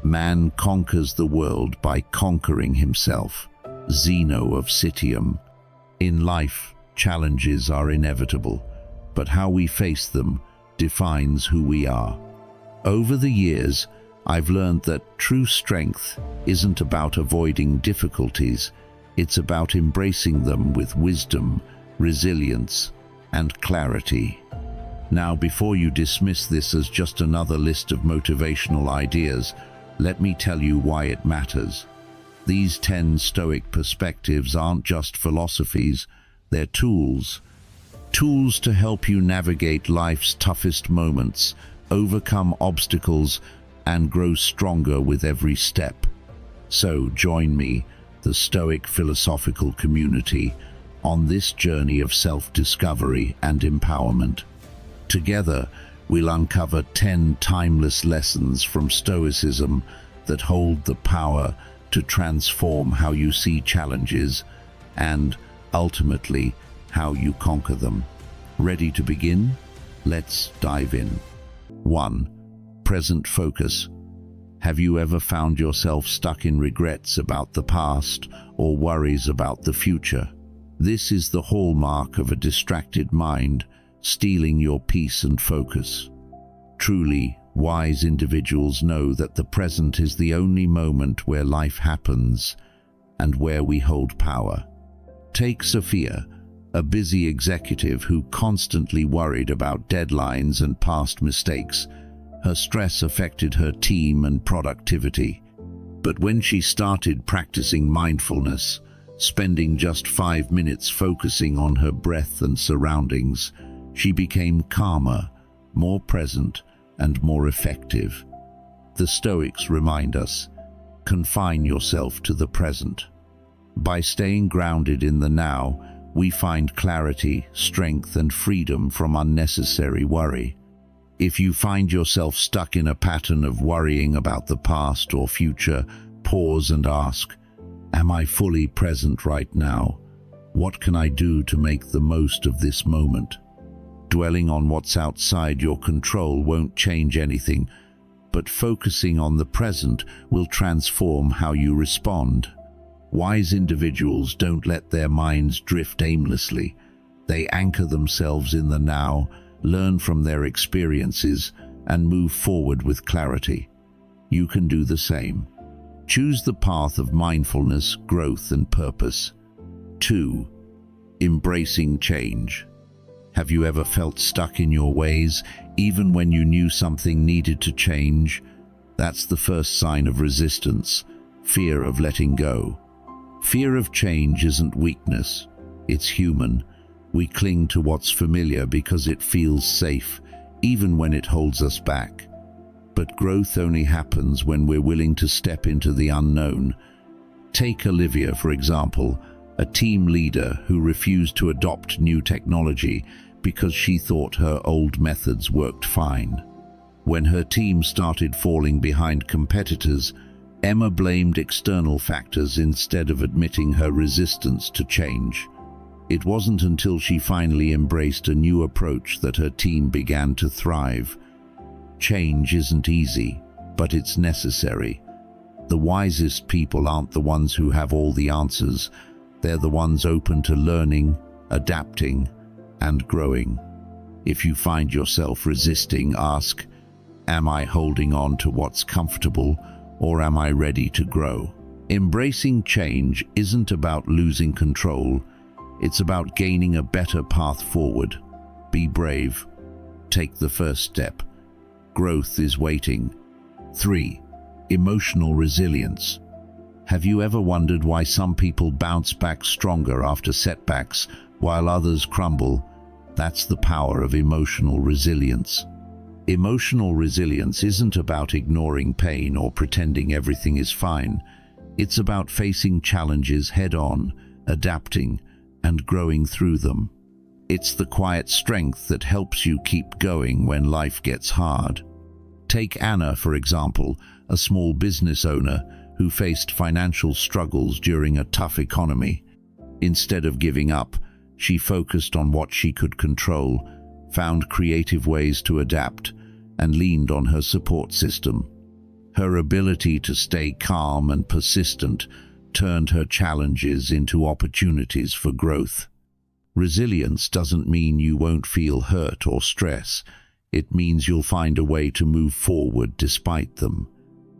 Man conquers the world by conquering himself. Zeno of Citium. In life, challenges are inevitable, but how we face them defines who we are. Over the years, I've learned that true strength isn't about avoiding difficulties, it's about embracing them with wisdom, resilience, and clarity. Now, before you dismiss this as just another list of motivational ideas, let me tell you why it matters. These 10 Stoic perspectives aren't just philosophies, they're tools. Tools to help you navigate life's toughest moments, overcome obstacles, and grow stronger with every step. So join me, the Stoic philosophical community, on this journey of self-discovery and empowerment. Together, we'll uncover 10 timeless lessons from Stoicism that hold the power to transform how you see challenges and, ultimately, how you conquer them. Ready to begin? Let's dive in. 1. Present focus. Have you ever found yourself stuck in regrets about the past or worries about the future? This is the hallmark of a distracted mind, stealing your peace and focus. Truly, wise individuals know that the present is the only moment where life happens and where we hold power. Take Sophia, a busy executive who constantly worried about deadlines and past mistakes. Her stress affected her team and productivity. But when she started practicing mindfulness, spending just 5 minutes focusing on her breath and surroundings, she became calmer, more present, and more effective. The Stoics remind us, confine yourself to the present. By staying grounded in the now, we find clarity, strength, and freedom from unnecessary worry. If you find yourself stuck in a pattern of worrying about the past or future, pause and ask, am I fully present right now? What can I do to make the most of this moment? Dwelling on what's outside your control won't change anything, but focusing on the present will transform how you respond. Wise individuals don't let their minds drift aimlessly. They anchor themselves in the now, learn from their experiences, and move forward with clarity. You can do the same. Choose the path of mindfulness, growth, and purpose. 2. Embracing change. Have you ever felt stuck in your ways, even when you knew something needed to change? That's the first sign of resistance, fear of letting go. Fear of change isn't weakness, it's human. We cling to what's familiar because it feels safe, even when it holds us back. But growth only happens when we're willing to step into the unknown. Take Olivia, for example, a team leader who refused to adopt new technology because she thought her old methods worked fine. When her team started falling behind competitors, Emma blamed external factors instead of admitting her resistance to change. It wasn't until she finally embraced a new approach that her team began to thrive. Change isn't easy, but it's necessary. The wisest people aren't the ones who have all the answers. They're the ones open to learning, adapting, and growing. If you find yourself resisting, ask, am I holding on to what's comfortable, or am I ready to grow? Embracing change isn't about losing control. It's about gaining a better path forward. Be brave. Take the first step. Growth is waiting. 3. Emotional resilience. Have you ever wondered why some people bounce back stronger after setbacks while others crumble? That's the power of emotional resilience. Emotional resilience isn't about ignoring pain or pretending everything is fine. It's about facing challenges head-on, adapting, and growing through them. It's the quiet strength that helps you keep going when life gets hard. Take Anna, for example, a small business owner who faced financial struggles during a tough economy. Instead of giving up, she focused on what she could control, found creative ways to adapt, and leaned on her support system. Her ability to stay calm and persistent turned her challenges into opportunities for growth. Resilience doesn't mean you won't feel hurt or stress. It means you'll find a way to move forward despite them.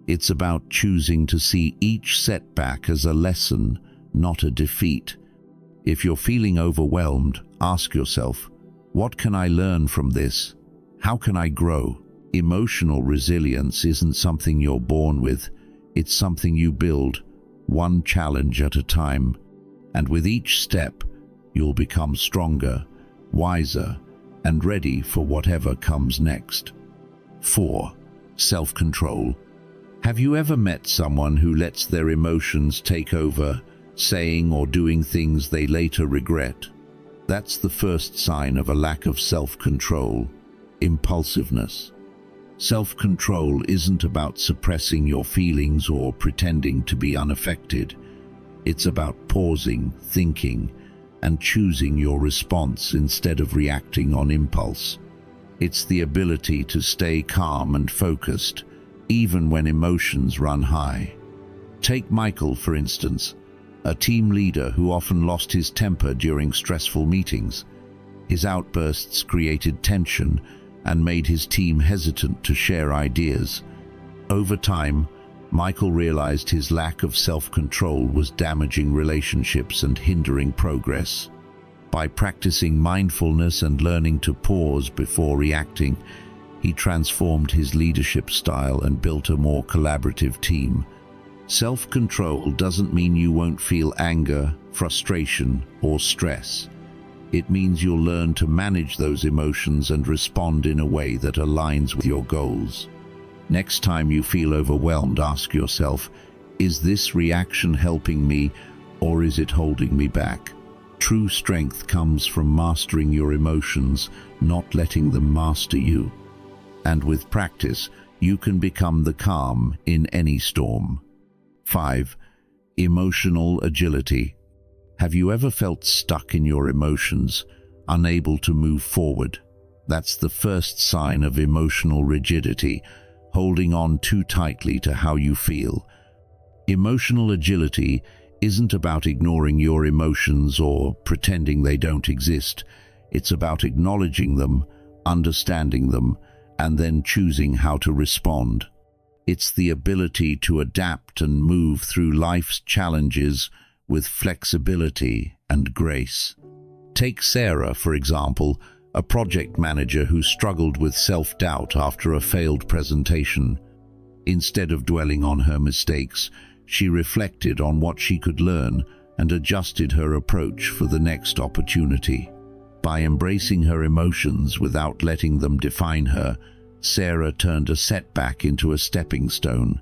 It's about choosing to see each setback as a lesson, not a defeat. If you're feeling overwhelmed, ask yourself, what can I learn from this? How can I grow? Emotional resilience isn't something you're born with. It's something you build, one challenge at a time. And with each step, you'll become stronger, wiser, and ready for whatever comes next. 4. Self-control. Have you ever met someone who lets their emotions take over, saying or doing things they later regret? That's the first sign of a lack of self-control, impulsiveness. Self-control isn't about suppressing your feelings or pretending to be unaffected. It's about pausing, thinking, and choosing your response instead of reacting on impulse. It's the ability to stay calm and focused, even when emotions run high. Take Michael, for instance, a team leader who often lost his temper during stressful meetings. His outbursts created tension and made his team hesitant to share ideas. Over time, Michael realized his lack of self-control was damaging relationships and hindering progress. By practicing mindfulness and learning to pause before reacting, he transformed his leadership style and built a more collaborative team. Self-control doesn't mean you won't feel anger, frustration, or stress. It means you'll learn to manage those emotions and respond in a way that aligns with your goals. Next time you feel overwhelmed, ask yourself, is this reaction helping me or is it holding me back? True strength comes from mastering your emotions, not letting them master you. And with practice, you can become the calm in any storm. 5. Emotional agility. Have you ever felt stuck in your emotions, unable to move forward? That's the first sign of emotional rigidity, holding on too tightly to how you feel. Emotional agility isn't about ignoring your emotions or pretending they don't exist. It's about acknowledging them, understanding them, and then choosing how to respond. It's the ability to adapt and move through life's challenges with flexibility and grace. Take Sarah, for example, a project manager who struggled with self-doubt after a failed presentation. Instead of dwelling on her mistakes, she reflected on what she could learn and adjusted her approach for the next opportunity. By embracing her emotions without letting them define her, Sarah turned a setback into a stepping stone.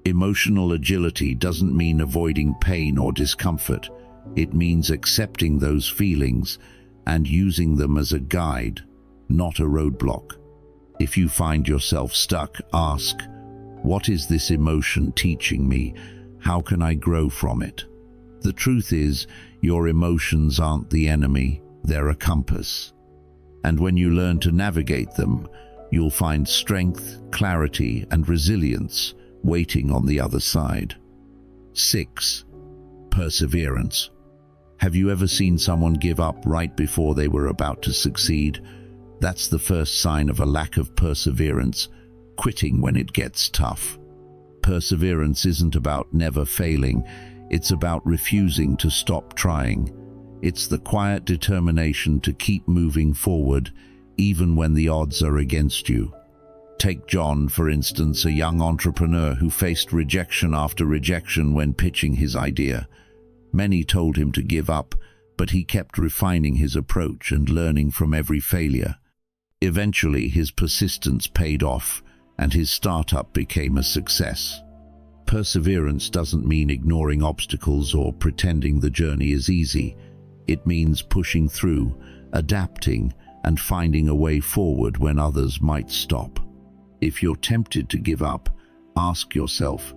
Emotional agility doesn't mean avoiding pain or discomfort. It means accepting those feelings and using them as a guide, not a roadblock. If you find yourself stuck, ask, what is this emotion teaching me? How can I grow from it? The truth is, your emotions aren't the enemy, they're a compass. And when you learn to navigate them, you'll find strength, clarity, and resilience waiting on the other side. 6. Perseverance. Have you ever seen someone give up right before they were about to succeed? That's the first sign of a lack of perseverance, quitting when it gets tough. Perseverance isn't about never failing, it's about refusing to stop trying. It's the quiet determination to keep moving forward, even when the odds are against you. Take John, for instance, a young entrepreneur who faced rejection after rejection when pitching his idea. Many told him to give up, but he kept refining his approach and learning from every failure. Eventually, his persistence paid off, and his startup became a success. Perseverance doesn't mean ignoring obstacles or pretending the journey is easy. It means pushing through, adapting, and finding a way forward when others might stop. If you're tempted to give up, ask yourself,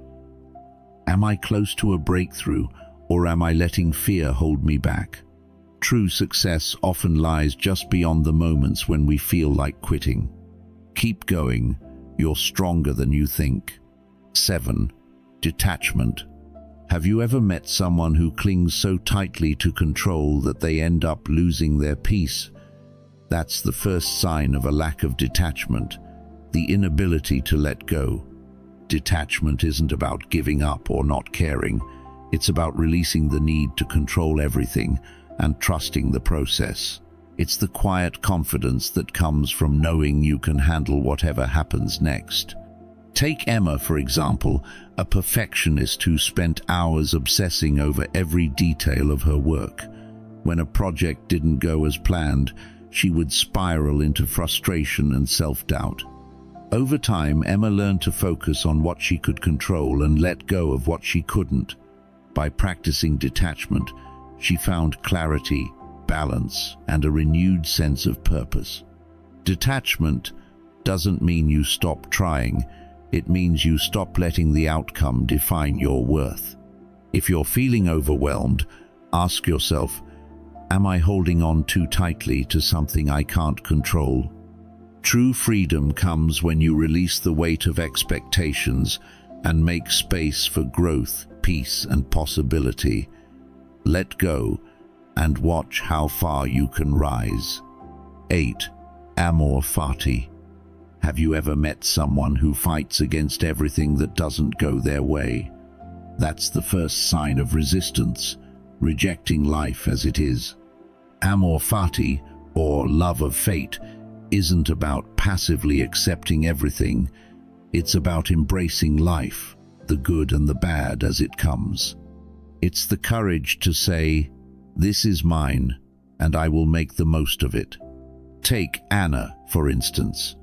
am I close to a breakthrough, or am I letting fear hold me back? True success often lies just beyond the moments when we feel like quitting. Keep going, you're stronger than you think. 7. Detachment. Have you ever met someone who clings so tightly to control that they end up losing their peace? That's the first sign of a lack of detachment, the inability to let go. Detachment isn't about giving up or not caring. It's about releasing the need to control everything and trusting the process. It's the quiet confidence that comes from knowing you can handle whatever happens next. Take Emma, for example, a perfectionist who spent hours obsessing over every detail of her work. When a project didn't go as planned, she would spiral into frustration and self-doubt. Over time, Emma learned to focus on what she could control and let go of what she couldn't. By practicing detachment, she found clarity, balance, and a renewed sense of purpose. Detachment doesn't mean you stop trying. It means you stop letting the outcome define your worth. If you're feeling overwhelmed, ask yourself, am I holding on too tightly to something I can't control? True freedom comes when you release the weight of expectations and make space for growth, peace, and possibility. Let go and watch how far you can rise. 8. Amor Fati. Have you ever met someone who fights against everything that doesn't go their way? That's the first sign of resistance, rejecting life as it is. Amor Fati, or love of fate, isn't about passively accepting everything. It's about embracing life, the good and the bad as it comes. It's the courage to say, this is mine, and I will make the most of it. Take Anna, for instance.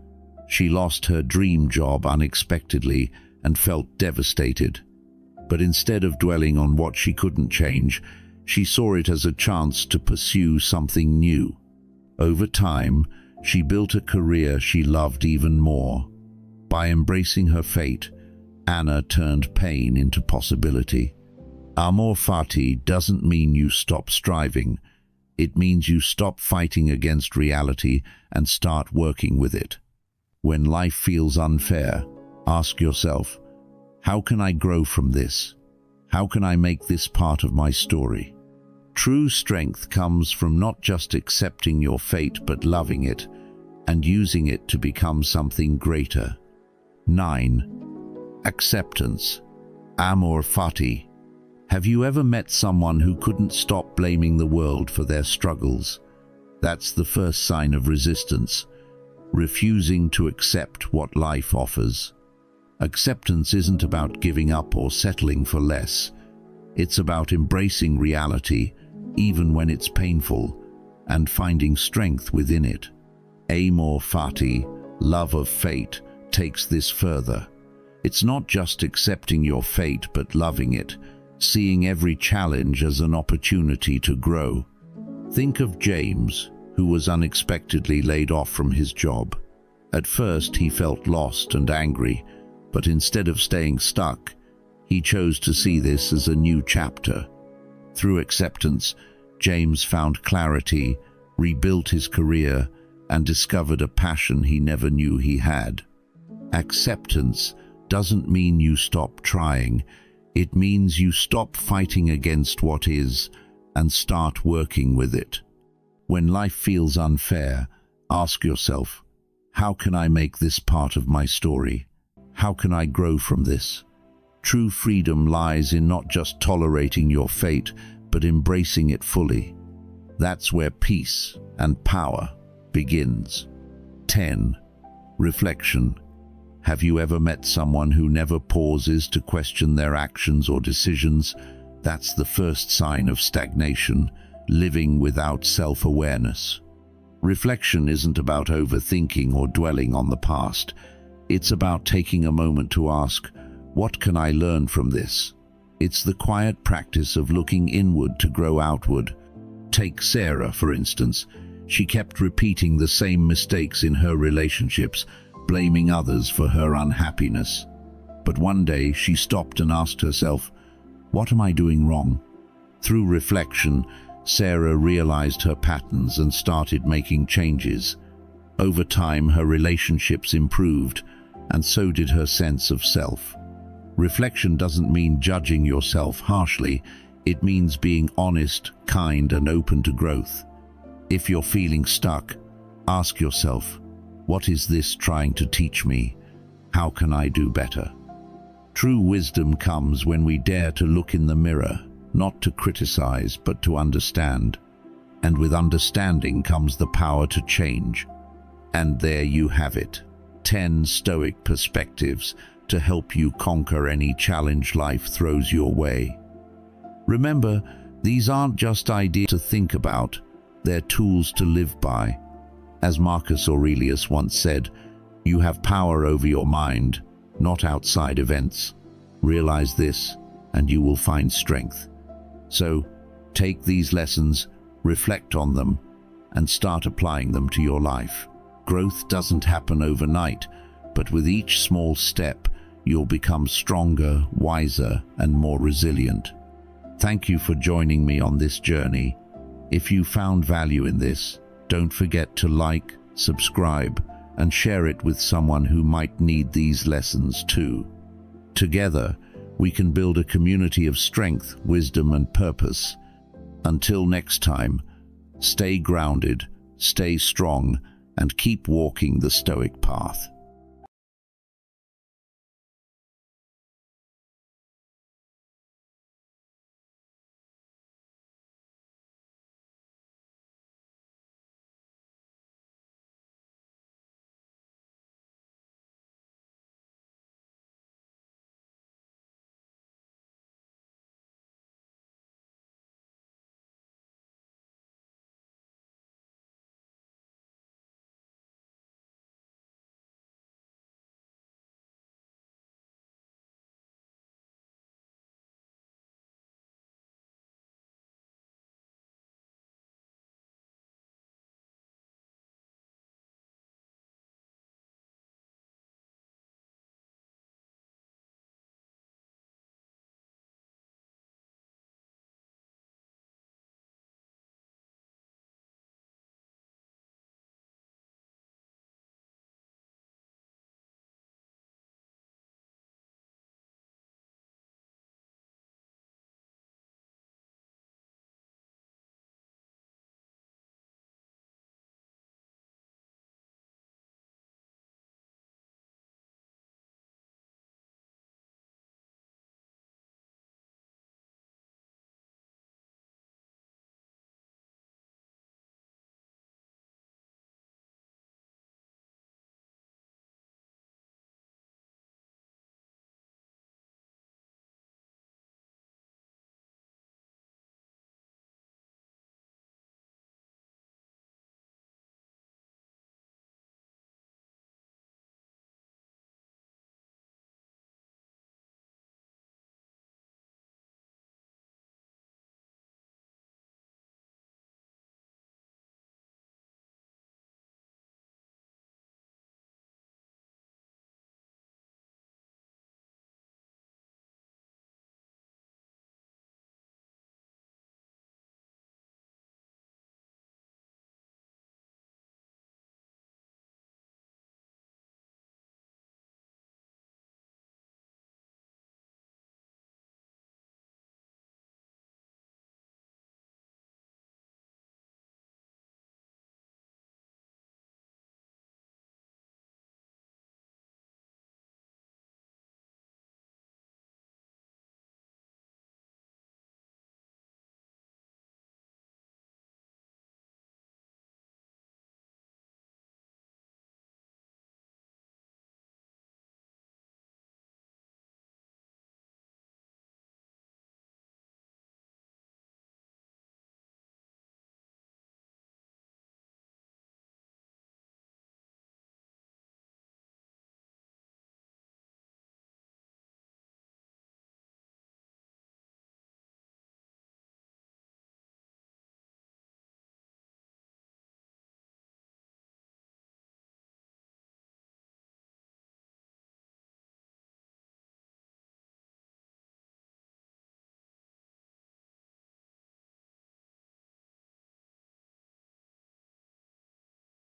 She lost her dream job unexpectedly and felt devastated. But instead of dwelling on what she couldn't change, she saw it as a chance to pursue something new. Over time, she built a career she loved even more. By embracing her fate, Anna turned pain into possibility. Amor Fati doesn't mean you stop striving. It means you stop fighting against reality and start working with it. When life feels unfair, ask yourself, how can I grow from this? How can I make this part of my story? True strength comes from not just accepting your fate but loving it and using it to become something greater. 9. Acceptance. Amor Fati. Have you ever met someone who couldn't stop blaming the world for their struggles? That's the first sign of resistance, refusing to accept what life offers. Acceptance isn't about giving up or settling for less. It's about embracing reality, even when it's painful, and finding strength within it. Amor Fati, love of fate, takes this further. It's not just accepting your fate but loving it, seeing every challenge as an opportunity to grow. Think of James, who was unexpectedly laid off from his job. At first he felt lost and angry, but instead of staying stuck, he chose to see this as a new chapter. Through acceptance, James found clarity, rebuilt his career, and discovered a passion he never knew he had. Acceptance doesn't mean you stop trying. It means you stop fighting against what is and start working with it. When life feels unfair, ask yourself, how can I make this part of my story? How can I grow from this? True freedom lies in not just tolerating your fate, but embracing it fully. That's where peace and power begins. 10. Reflection. Have you ever met someone who never pauses to question their actions or decisions? That's the first sign of stagnation, living without self-awareness. Reflection isn't about overthinking or dwelling on the past. It's about taking a moment to ask, what can I learn from this? It's the quiet practice of looking inward to grow outward. Take Sarah, for instance. She kept repeating the same mistakes in her relationships, blaming others for her unhappiness. But one day she stopped and asked herself, what am I doing wrong? Through reflection, Sarah realized her patterns and started making changes. Over time, her relationships improved, and so did her sense of self. Reflection doesn't mean judging yourself harshly. It means being honest, kind, and open to growth. If you're feeling stuck, ask yourself, what is this trying to teach me? How can I do better? True wisdom comes when we dare to look in the mirror, not to criticize, but to understand. And with understanding comes the power to change. And there you have it, 10 Stoic perspectives to help you conquer any challenge life throws your way. Remember, these aren't just ideas to think about, they're tools to live by. As Marcus Aurelius once said, you have power over your mind, not outside events. Realize this, and you will find strength. So, take these lessons, reflect on them, and start applying them to your life. Growth doesn't happen overnight, but with each small step, you'll become stronger, wiser, and more resilient. Thank you for joining me on this journey. If you found value in this, don't forget to like, subscribe, and share it with someone who might need these lessons too. Together, we can build a community of strength, wisdom, and purpose. Until next time, stay grounded, stay strong, and keep walking the Stoic path.